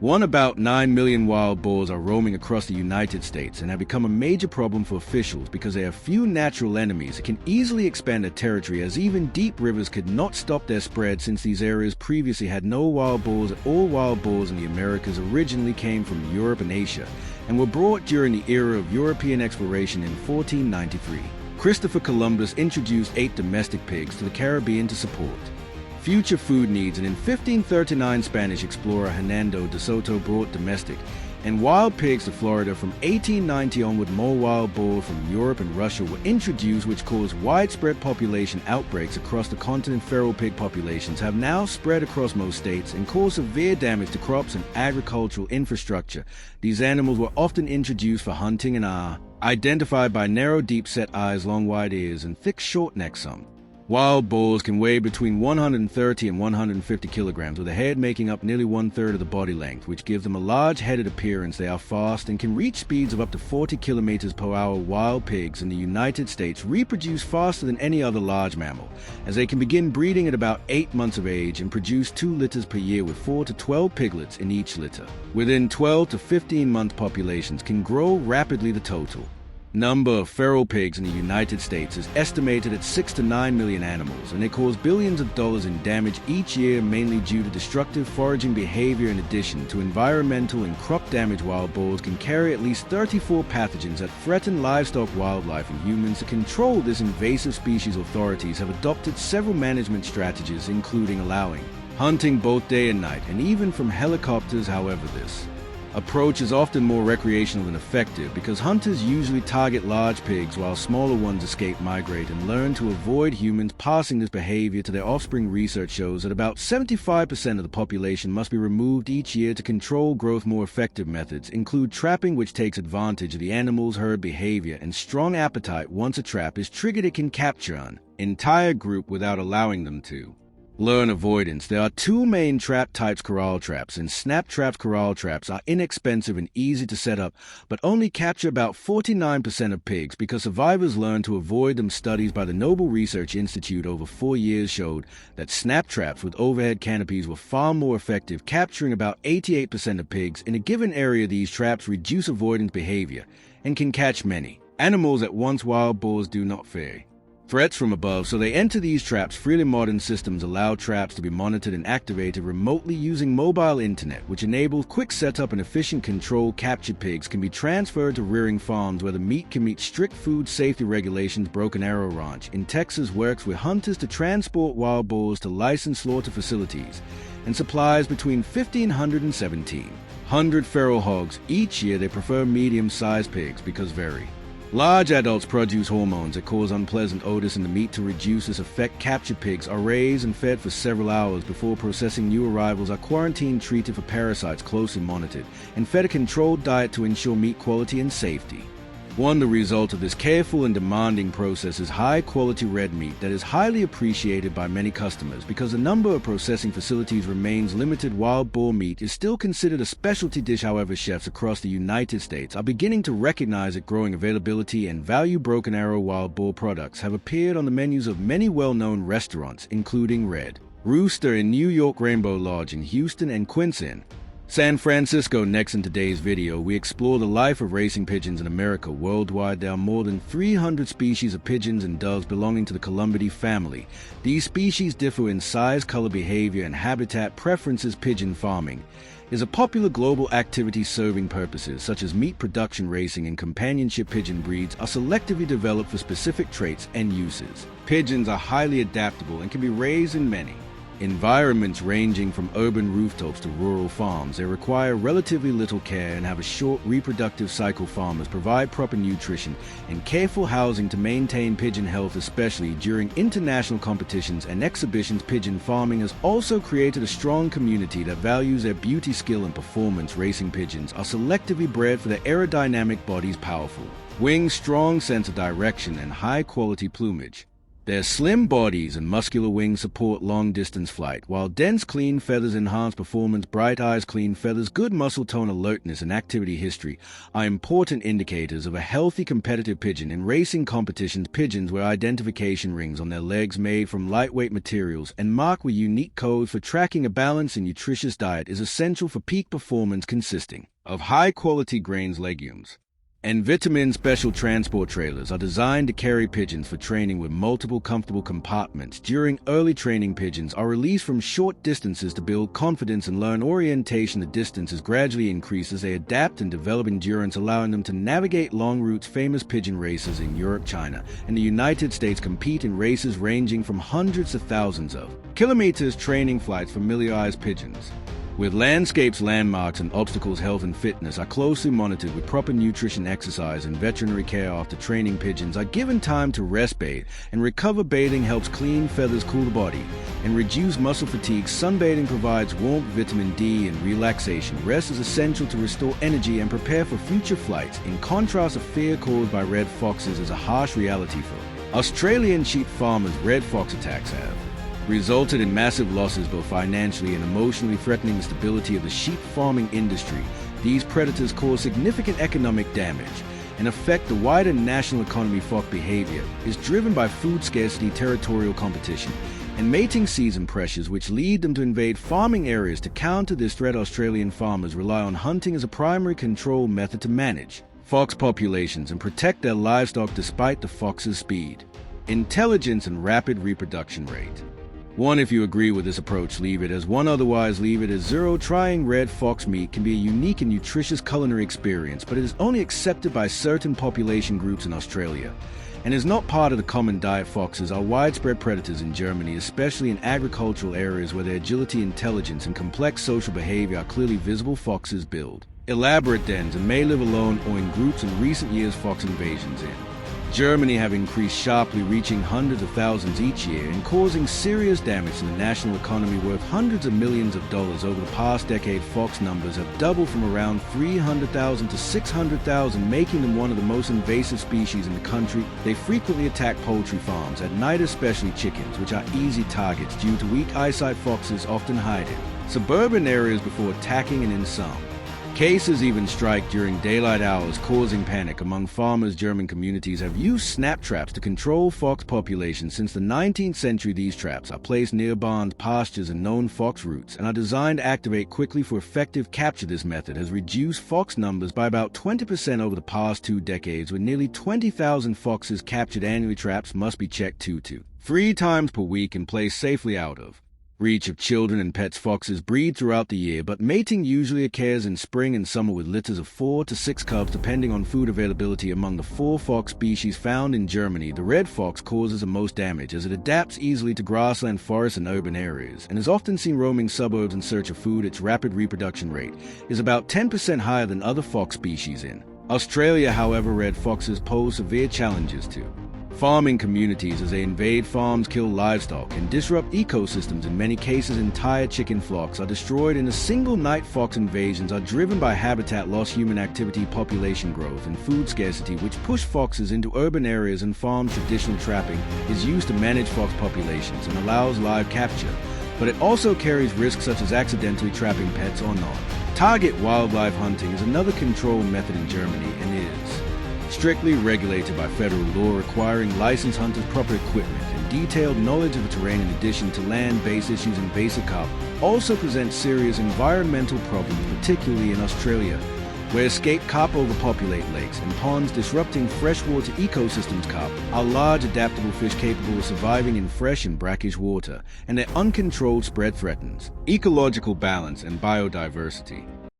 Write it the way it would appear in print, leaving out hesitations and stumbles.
About 9 million wild boars are roaming across the United States and have become a major problem for officials because they have few natural enemies that can easily expand their territory, as even deep rivers could not stop their spread since these areas previously had no wild boars. All wild boars in the Americas originally came from Europe and Asia and were brought during the era of European exploration in 1493. Christopher Columbus introduced 8 domestic pigs to the Caribbean to support future food needs, and in 1539 Spanish explorer Hernando de Soto brought domestic and wild pigs to Florida. From 1890 onward, more wild boars from Europe and Russia were introduced, which caused widespread population outbreaks across the continent. Feral pig populations have now spread across most states and caused severe damage to crops and agricultural infrastructure. These animals were often introduced for hunting and are identified by narrow, deep-set eyes, long, wide ears, and thick, short necks. Some wild boars can weigh between 130 and 150 kilograms, with a head making up nearly 1/3 of the body length, which gives them a large-headed appearance. They are fast and can reach speeds of up to 40 kilometers per hour. Wild pigs in the United States reproduce faster than any other large mammal, as they can begin breeding at about 8 months of age and produce 2 litters per year, with 4 to 12 piglets in each litter. Within 12 to 15-month populations can grow rapidly. The total number of feral pigs in the United States is estimated at 6 to 9 million animals, and they cause billions of dollars in damage each year, mainly due to destructive foraging behavior. In addition to environmental and crop damage, wild boars can carry at least 34 pathogens that threaten livestock, wildlife, and humans. To control this invasive species, authorities have adopted several management strategies, including allowing hunting both day and night, and even from helicopters. However, this approach is often more recreational than effective because hunters usually target large pigs while smaller ones escape, migrate, and learn to avoid humans, passing this behavior to their offspring. Research shows that about 75% of the population must be removed each year to control growth. More effective methods include trapping, which takes advantage of the animal's herd behavior and strong appetite. Once a trap is triggered, it can capture an entire group without allowing them to learn avoidance. There are 2 main trap types: corral traps and snap traps. Corral traps are inexpensive and easy to set up, but only capture about 49% of pigs because survivors learn to avoid them. Studies by the Noble Research Institute over 4 years showed that snap traps with overhead canopies were far more effective, capturing about 88% of pigs in a given area. These traps reduce avoidance behavior and can catch many animals at once. Wild boars do not fear threats from above, so they enter these traps freely. Modern systems allow traps to be monitored and activated remotely using mobile internet, which enables quick setup and efficient control. Captured pigs can be transferred to rearing farms where the meat can meet strict food safety regulations. Broken Arrow Ranch in Texas works with hunters to transport wild boars to licensed slaughter facilities and supplies between 1,500 and 1,700 feral hogs each year. They prefer medium-sized pigs because very large adults produce hormones that cause unpleasant odors in the meat. To reduce this effect, captured pigs are raised and fed for several hours before processing. New arrivals are quarantined, treated for parasites, closely monitored, and fed a controlled diet to ensure meat quality and safety. The result of this careful and demanding process is high-quality red meat that is highly appreciated by many customers because the number of processing facilities remains limited. Wild boar meat is still considered a specialty dish. However, chefs across the United States are beginning to recognize its growing availability and value. Broken Arrow wild boar products have appeared on the menus of many well-known restaurants, including Red Rooster in New York, Rainbow Lodge in Houston, and Quince in San Francisco. Next, in today's video, we explore the life of racing pigeons in America. Worldwide, there are more than 300 species of pigeons and doves belonging to the Columbidae family. These species differ in size, color, behavior, and habitat preferences. Pigeon farming is a popular global activity serving purposes such as meat production. Racing and companionship pigeon breeds are selectively developed for specific traits and uses. Pigeons are highly adaptable and can be raised in many environments, ranging from urban rooftops to rural farms. They require relatively little care and have a short reproductive cycle. Farmers provide proper nutrition and careful housing to maintain pigeon health, especially during international competitions and exhibitions. Pigeon farming has also created a strong community that values their beauty, skill, and performance. Racing pigeons are selectively bred for their aerodynamic bodies, powerful wings, strong sense of direction, and high-quality plumage. Their slim bodies and muscular wings support long-distance flight, while dense, clean feathers enhance performance. Bright eyes, clean feathers, good muscle tone, alertness, and activity history are important indicators of a healthy competitive pigeon. In racing competitions, pigeons wear identification rings on their legs made from lightweight materials and marked with unique codes for tracking. A balanced and nutritious diet is essential for peak performance, consisting of high-quality grains, legumes, and vitamin. Special transport trailers are designed to carry pigeons for training with multiple comfortable compartments. During early training, pigeons are released from short distances to build confidence and learn orientation. The distances gradually increase as they adapt and develop endurance, allowing them to navigate long routes. Famous pigeon races in Europe, China, and the United States compete in races ranging from hundreds to thousands of kilometers. Training flights familiarize pigeons with landscapes, landmarks, and obstacles. Health and fitness are closely monitored with proper nutrition, exercise, and veterinary care. After training, pigeons are given time to rest, bathe, and recover. Bathing helps clean feathers, cool the body, and reduce muscle fatigue. Sunbathing provides warmth, vitamin D, and relaxation. Rest is essential to restore energy and prepare for future flights. In contrast, the fear caused by red foxes is a harsh reality for Australian sheep farmers. Red fox attacks have resulted in massive losses, both financially and emotionally, threatening the stability of the sheep farming industry. These predators cause significant economic damage and affect the wider national economy. Fox behavior is driven by food scarcity, territorial competition, and mating season pressures, which lead them to invade farming areas. To counter this threat, Australian farmers rely on hunting as a primary control method to manage fox populations and protect their livestock. Despite the fox's speed, intelligence, and rapid reproduction rate, 1. If you agree with this approach, leave it as 1. Otherwise, leave it as 0. Trying red fox meat can be a unique and nutritious culinary experience, but it is only accepted by certain population groups in Australia and is not part of the common diet. Foxes are widespread predators in Germany, especially in agricultural areas where their agility, intelligence, and complex social behavior are clearly visible. Foxes build elaborate dens and may live alone or in groups. In recent years, fox invasions in Germany have increased sharply, reaching hundreds of thousands each year and causing serious damage to the national economy worth hundreds of millions of dollars. Over the past decade, fox numbers have doubled from around 300,000 to 600,000, making them one of the most invasive species in the country. They frequently attack poultry farms at night, especially chickens, which are easy targets due to weak eyesight. Foxes often hide in suburban areas before attacking, and in some cases even strike during daylight hours, causing panic among farmers. German communities have used snap traps to control fox populations since the 19th century. These traps are placed near barns, pastures, and known fox routes and are designed to activate quickly for effective capture. This method has reduced fox numbers by about 20% over the past 2 decades, with nearly 20,000 foxes captured annually. Traps must be checked 2 to 3 times per week and placed safely out of reach of children and pets. Foxes breed throughout the year, but mating usually occurs in spring and summer with litters of 4 to 6 cubs, depending on food availability. Among the 4 fox species found in Germany, the red fox causes the most damage as it adapts easily to grassland, forests, and urban areas, and is often seen roaming suburbs in search of food. Its rapid reproduction rate is about 10% higher than other fox species in Australia. However, red foxes pose severe challenges to farming communities as they invade farms, kill livestock, and disrupt ecosystems. In many cases, entire chicken flocks are destroyed in a single night. Fox invasions are driven by habitat loss, human activity, population growth, and food scarcity, which push foxes into urban areas and farms. Traditional trapping is used to manage fox populations and allows live capture, but it also carries risks such as accidentally trapping pets or not. Target wildlife hunting is another control method in Germany and is strictly regulated by federal law, requiring licensed hunters, proper equipment, and detailed knowledge of the terrain. In addition to land-based issues, invasive carp also present serious environmental problems, particularly in Australia, where escaped carp overpopulate lakes and ponds, disrupting freshwater ecosystems. Carp are large, adaptable fish capable of surviving in fresh and brackish water, and their uncontrolled spread threatens ecological balance and biodiversity.